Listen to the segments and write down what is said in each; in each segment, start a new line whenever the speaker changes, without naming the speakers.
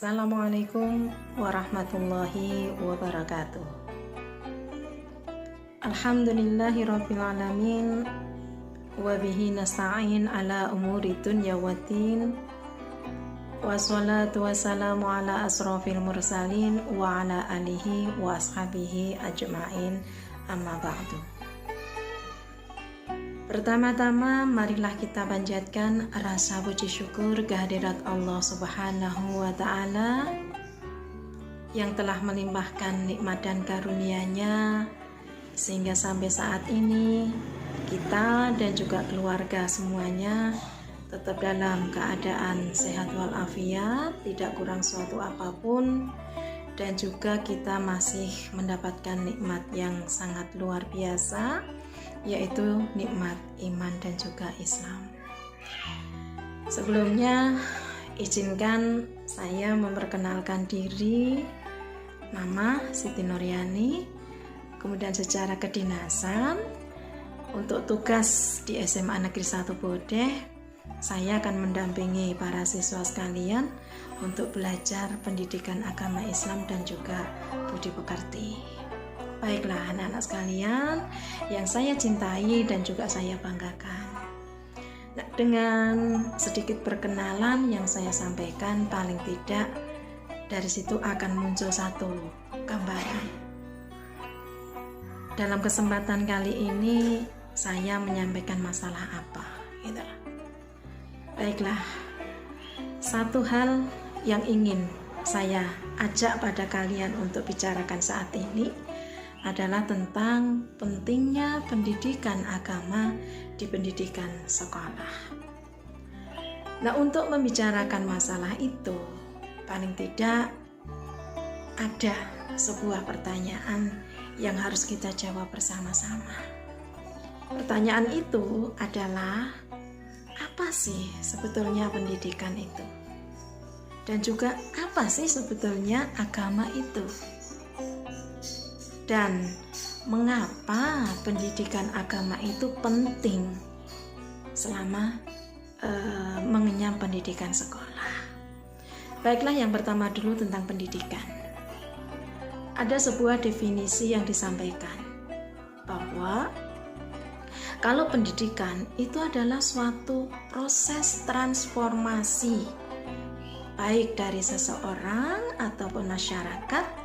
Assalamualaikum warahmatullahi wabarakatuh. Alhamdulillahirrabbilalamin. Wabihi nasta'in ala umuri dunya waddin. Wassalatu wassalamu ala asrafil mursalin wa ala alihi wa ashabihi ajma'in, amma ba'du. Pertama-tama marilah kita panjatkan rasa puji syukur kehadirat Allah Subhanahu wa Ta'ala yang telah melimpahkan nikmat dan karunia-Nya sehingga sampai saat ini kita dan juga keluarga semuanya tetap dalam keadaan sehat walafiat, tidak kurang suatu apapun, dan juga kita masih mendapatkan nikmat yang sangat luar biasa, yaitu nikmat iman dan juga Islam. Sebelumnya izinkan saya memperkenalkan diri. Nama Siti Nuryani, kemudian secara kedinasan untuk tugas di SMA Negeri 1 Bodeh, saya akan mendampingi para siswa sekalian untuk belajar pendidikan agama Islam dan juga budi pekerti. Baiklah anak-anak sekalian yang saya cintai dan juga saya banggakan. Nah, dengan sedikit perkenalan yang saya sampaikan, paling tidak dari situ akan muncul satu gambaran. Dalam kesempatan kali ini saya menyampaikan masalah apa, gitu. Baiklah, satu hal yang ingin saya ajak pada kalian untuk bicarakan saat ini adalah tentang pentingnya pendidikan agama di pendidikan sekolah. Nah, untuk membicarakan masalah itu, paling tidak ada sebuah pertanyaan yang harus kita jawab bersama-sama. Pertanyaan itu adalah, apa sih sebetulnya pendidikan itu? Dan juga apa sih sebetulnya agama itu? Dan mengapa pendidikan agama itu penting selama mengenyam pendidikan sekolah? Baiklah, yang pertama dulu tentang pendidikan. Ada sebuah definisi yang disampaikan bahwa kalau pendidikan itu adalah suatu proses transformasi baik dari seseorang ataupun masyarakat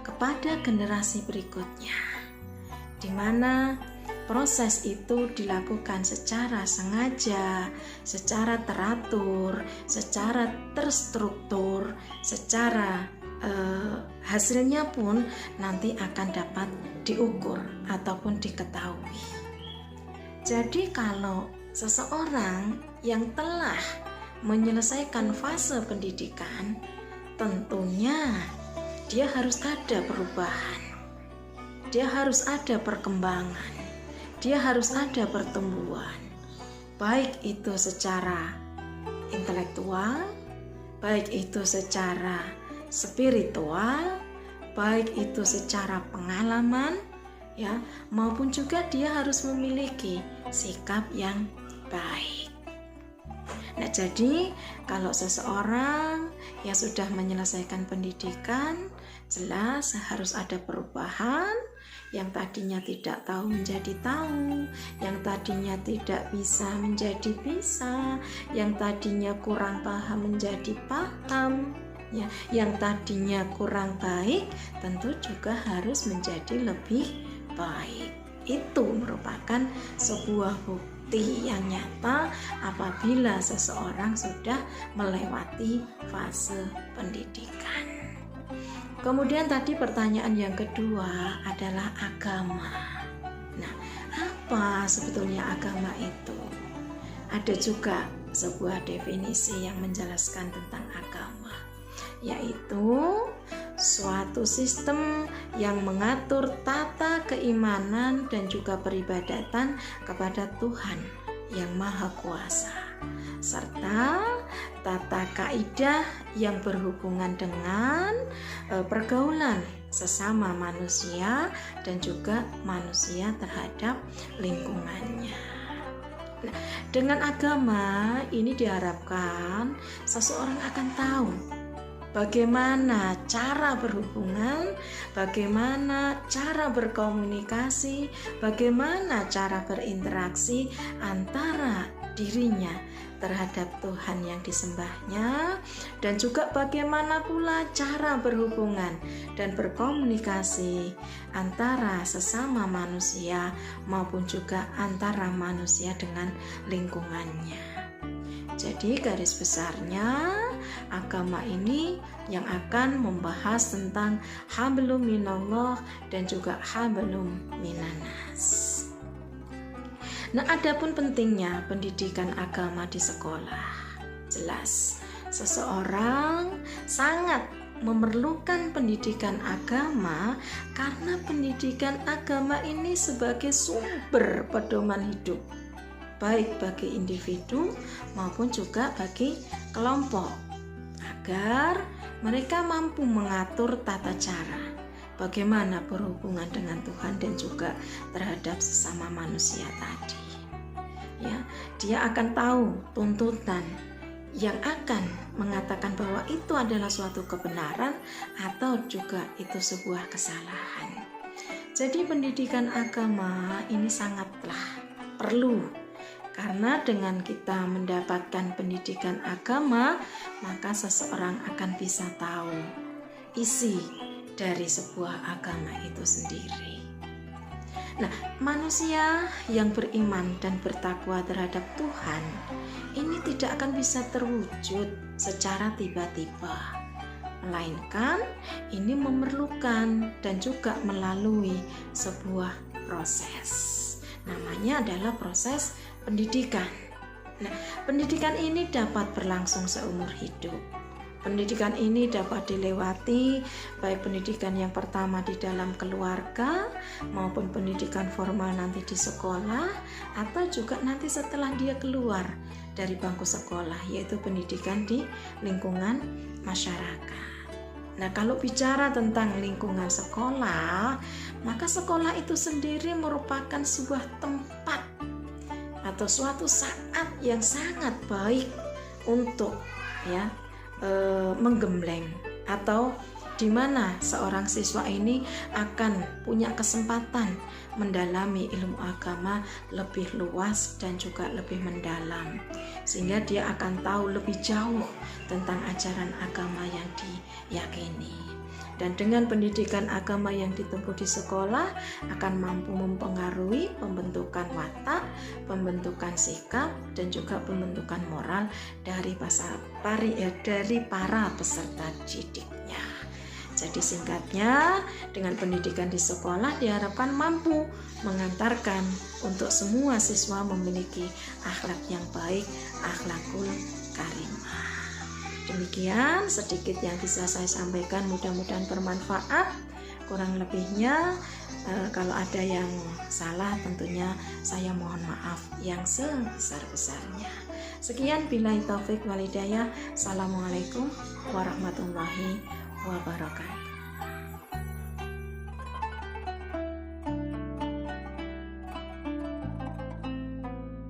kepada generasi berikutnya, di mana proses itu dilakukan secara sengaja, secara teratur, secara terstruktur, secara hasilnya pun nanti akan dapat diukur ataupun diketahui. Jadi kalau seseorang yang telah menyelesaikan fase pendidikan, tentunya dia harus ada perubahan, dia harus ada perkembangan, dia harus ada pertumbuhan, baik itu secara intelektual, baik itu secara spiritual, baik itu secara pengalaman, ya, maupun juga dia harus memiliki sikap yang baik. Nah, jadi kalau seseorang yang sudah menyelesaikan pendidikan, jelas harus ada perubahan. Yang tadinya tidak tahu menjadi tahu, yang tadinya tidak bisa menjadi bisa, yang tadinya kurang paham menjadi paham, ya, yang tadinya kurang baik tentu juga harus menjadi lebih baik. Itu merupakan sebuah bukti yang nyata apabila seseorang sudah melewati fase pendidikan. Kemudian tadi pertanyaan yang kedua adalah agama. Nah, apa sebetulnya agama itu? Ada juga sebuah definisi yang menjelaskan tentang agama, yaitu suatu sistem yang mengatur tata keimanan dan juga peribadatan kepada Tuhan yang Maha Kuasa, serta tata kaidah yang berhubungan dengan pergaulan sesama manusia dan juga manusia terhadap lingkungannya. Nah, dengan agama ini diharapkan seseorang akan tahu bagaimana cara berhubungan, bagaimana cara berkomunikasi, bagaimana cara berinteraksi antara dirinya terhadap Tuhan yang disembahnya, dan juga bagaimana pula cara berhubungan dan berkomunikasi antara sesama manusia maupun juga antara manusia dengan lingkungannya. Jadi garis besarnya agama ini yang akan membahas tentang hablum minallah dan juga hablum minanas. Nah, adapun pentingnya pendidikan agama di sekolah. Jelas, seseorang sangat memerlukan pendidikan agama karena pendidikan agama ini sebagai sumber pedoman hidup, baik bagi individu maupun juga bagi kelompok, agar mereka mampu mengatur tata cara bagaimana berhubungan dengan Tuhan dan juga terhadap sesama manusia tadi. Ya, dia akan tahu tuntutan yang akan mengatakan bahwa itu adalah suatu kebenaran atau juga itu sebuah kesalahan. Jadi pendidikan agama ini sangatlah perlu, karena dengan kita mendapatkan pendidikan agama, maka seseorang akan bisa tahu isi dari sebuah agama itu sendiri. Nah, manusia yang beriman dan bertakwa terhadap Tuhan ini tidak akan bisa terwujud secara tiba-tiba, melainkan ini memerlukan dan juga melalui sebuah proses. Namanya adalah proses pendidikan. Nah, pendidikan ini dapat berlangsung seumur hidup. Pendidikan ini dapat dilewati baik pendidikan yang pertama di dalam keluarga maupun pendidikan formal nanti di sekolah, atau juga nanti setelah dia keluar dari bangku sekolah, yaitu pendidikan di lingkungan masyarakat. Nah, kalau bicara tentang lingkungan sekolah, maka sekolah itu sendiri merupakan sebuah tempat atau suatu saat yang sangat baik untuk menggembleng, atau di mana seorang siswa ini akan punya kesempatan mendalami ilmu agama lebih luas dan juga lebih mendalam, sehingga dia akan tahu lebih jauh tentang ajaran agama yang diyakini. Dan dengan pendidikan agama yang ditempuh di sekolah akan mampu mempengaruhi pembentukan watak, pembentukan sikap, dan juga pembentukan moral dari para peserta didiknya. Jadi singkatnya, dengan pendidikan di sekolah diharapkan mampu mengantarkan untuk semua siswa memiliki akhlak yang baik, akhlakul karimah. Demikian sedikit yang bisa saya sampaikan, mudah-mudahan bermanfaat. Kurang lebihnya kalau ada yang salah tentunya saya mohon maaf yang sebesar-besarnya. Sekian, billahi taufik wal hidayah. Assalamualaikum warahmatullahi wabarakatuh.